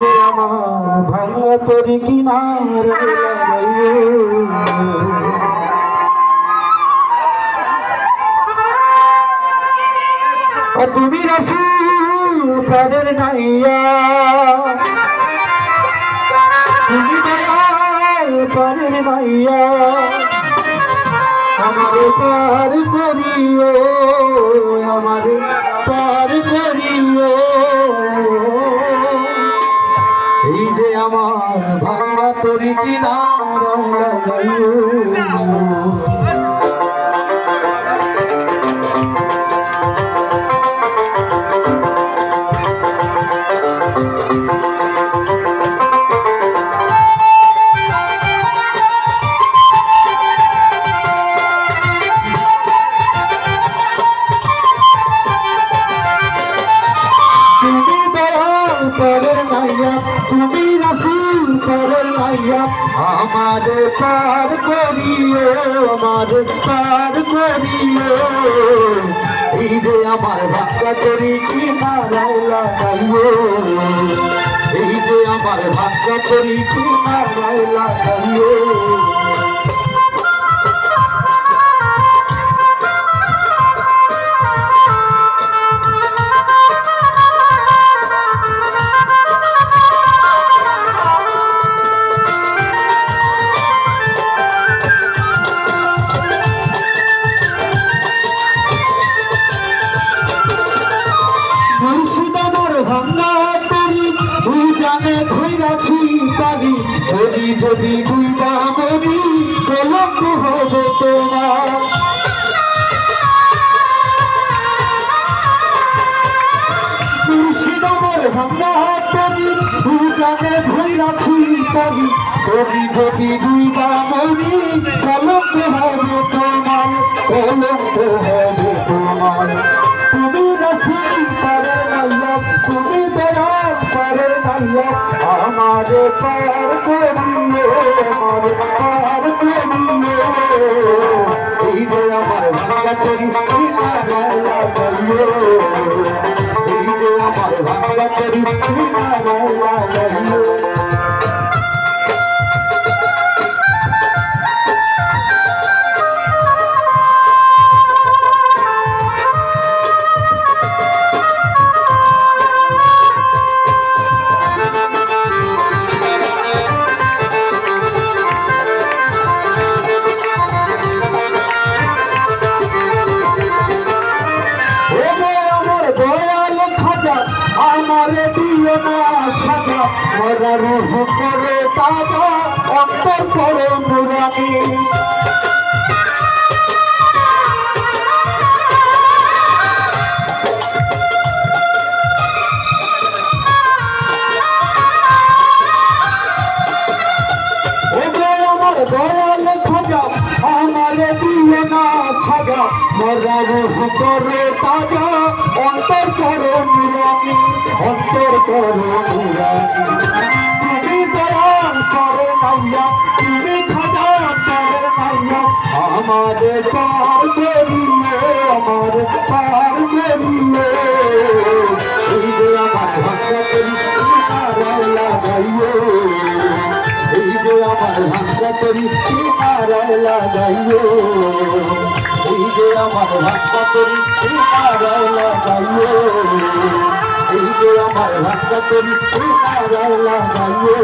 আমার ভাঙা তরি কিনার তুমি রাসূল কাদের নাইয়া তুমি দয়াল কাদের নাইয়া আমারে পার করিও আমারে পার করিও এই যে আমার ভাঙা তরি কিনার লাগাইও তুমি রাসূল কাদের নাইয়া আমারে পার করিও আমারে পার করিও এই যে আমার ভাঙা তরি কিনারায় লাগাইও এই যে আমার ভাঙা তরি কিনারায় লাগাইও যদি যদি দুইটা মরি কলঙ্ক হবে তোমার মুর্শিদাবাদ ভাঙা তরি দুইটানে ধৈরাছি তরি যদি যদি দুইটা মরি কলঙ্ক হবে তোমার কলঙ্ক হবে তোমার তুমি রাসূল কাদের নাইয়া তুমি দয়াল কাদের নাইয়া আমারে পার করিও আমারে পার করিও এই যে আমার ভাঙা তরি কিনারায় লাগাইও এই যে আমার ভাঙা তরি কিনারায় লাগাইও আমারে দিও না সাজা মরা রূহ করে তাজা অন্তর করে নুরানি আমার দয়াল খাজা আমারে দিও না সাজা মরা রূহ করে তাজা অন্তর করে নুরানি অন্তর করে নুরানি তুমি দয়াল করে নাইয়া তুমি খাজা করে নাইয়া আমারে পার করিও আমারে পার করিও এই যে আমার ভাঙা তরি কিনারায় লাগাইও এই যে আমার ভাঙা তরি কিনারায় লাগাইও এই যে আমার ভাঙা তরি কিনারায় লাগাইও এই যে আমার ভাঙা তরি কিনারায় লাগাইও